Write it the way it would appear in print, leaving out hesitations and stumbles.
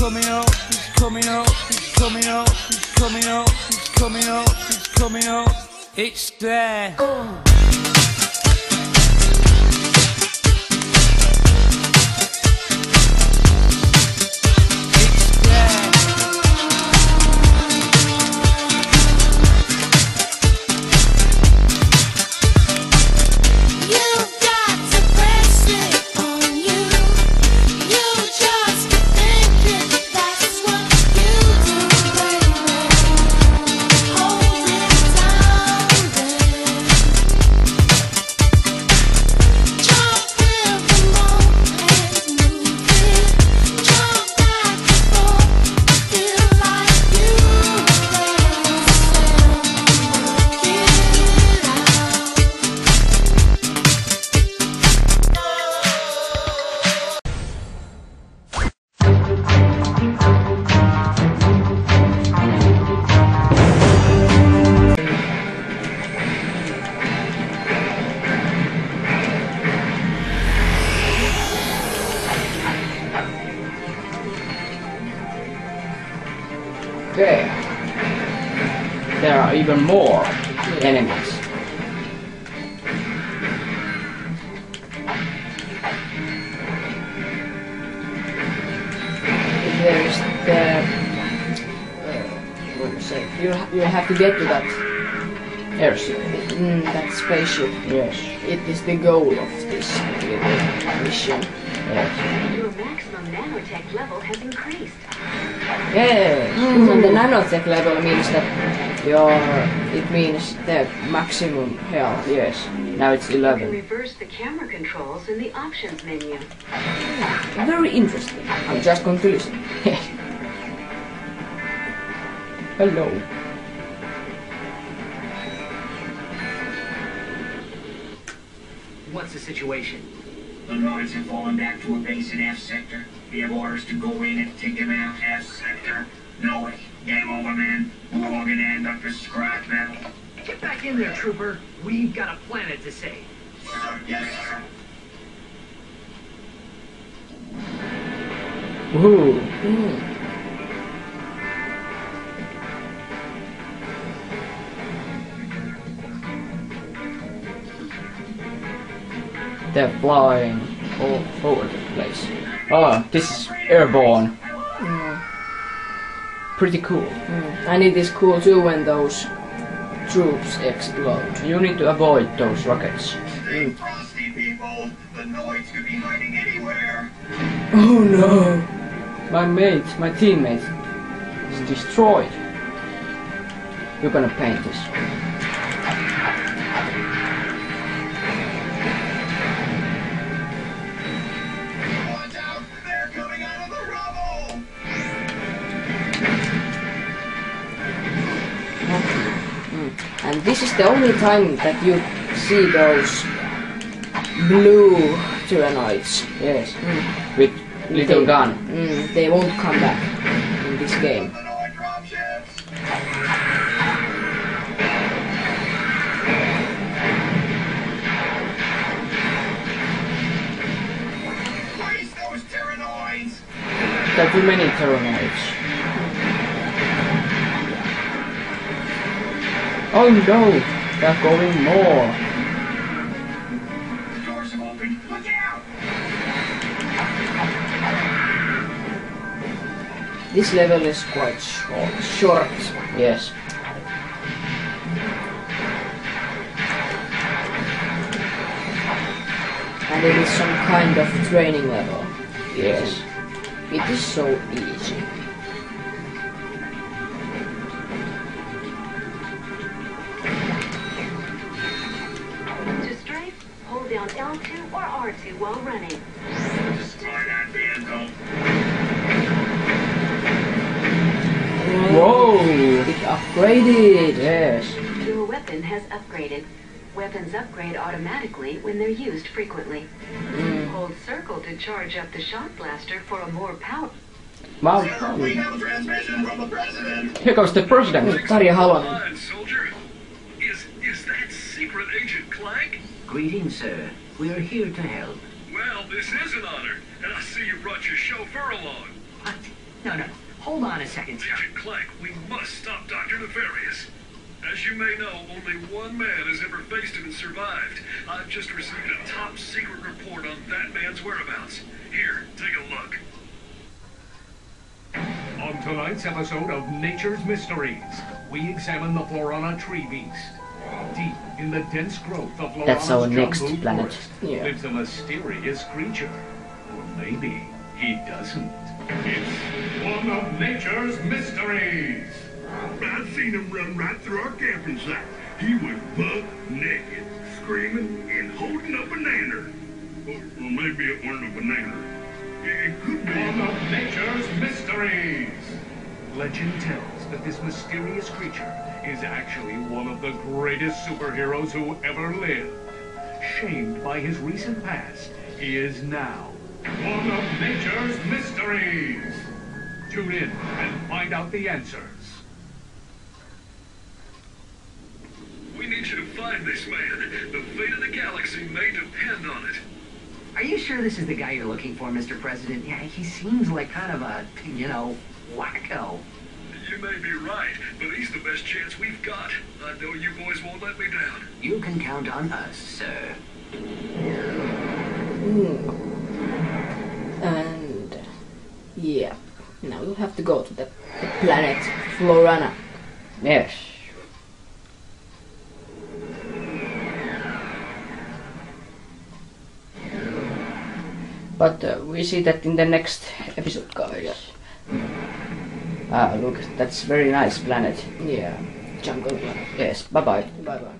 coming up, he's coming up, he's coming up, he's coming up, he's coming up, he's coming up. It's there. Okay. There are even more enemies. There's the what do you say? You have to get to that airship. That spaceship. Yes. It is the goal of this little mission. Yes. Your maximum nanotech level has increased. Yes. And the nanotech level means that it means the maximum health. Yes. Now it's 11. You can reverse the camera controls in the options menu. Very interesting. I'm just going to listen. Hello. What's the situation? The droids have fallen back to a base in F sector. We have orders to go in and take them out. F sector. No way. Game over, man. We're all gonna end up as scrap metal. Get back in there, trooper. We've got a planet to save. Sir, yes, sir. Ooh. They're flying all over the place. Oh, this is airborne. Pretty cool. And it is cool too when those troops explode. You need to avoid those rockets. Stay frosty, people. The droids could be hiding anywhere. Oh no! My teammate is destroyed. We're gonna paint this. Watch out! They're coming out of the rubble! And this is the only time that you see those blue Tyrannoids. Yes. With little gun. They won't come back in this game. The droid dropships! Face those Tyrannoids! There are too many Tyrannoids. Oh no! They're going more. The doors have opened. Look out! This level is quite short. Yes. And it is some kind of training level. Yes. It is so easy. To strafe, hold down L2 or R2 while running. Destroy that vehicle! Whoa! It upgraded! Yes. Your weapon has upgraded. Weapons upgrade automatically when they're used frequently. Hold circle to charge up the shot blaster for a more powerful. Wow. Sir, we have a transmission from the president! Here goes the president. Tarja Halonen. Fine, soldier. Is that secret agent Clank? Greetings, sir. We're here to help. Well, this is an honor, and I see you brought your chauffeur along. What? No. Hold on a second, sir. Ratchet and Clank, we must stop Dr. Nefarious. As you may know, only one man has ever faced him and survived. I've just received a top secret report on that man's whereabouts. Here, take a look. On tonight's episode of Nature's Mysteries, we examine the Florana tree beast. Deep in the dense growth of That's our Florana's next jungle planet. forest Yeah. lives a mysterious creature. Or maybe he doesn't. It's one of nature's mysteries. I seen him run right through our camping site. He was buck naked, screaming and holding a banana. Or maybe it weren't a banana. It could be. One of nature's mysteries. Legend tells that this mysterious creature is actually one of the greatest superheroes who ever lived. Shamed by his recent past, he is now one of nature's mysteries. Tune in and find out the answers. We need you to find this man. The fate of the galaxy may depend on it. Are you sure this is the guy you're looking for, Mr. President? Yeah, he seems like kind of a, wacko. You may be right, but he's the best chance we've got. I know you boys won't let me down. You can count on us, sir. And yeah, now we'll have to go to the planet Florana. Yes. But we see that in the next episode, guys. Ah, look, that's very nice planet. Yeah, jungle planet. Yes, bye bye. Bye bye.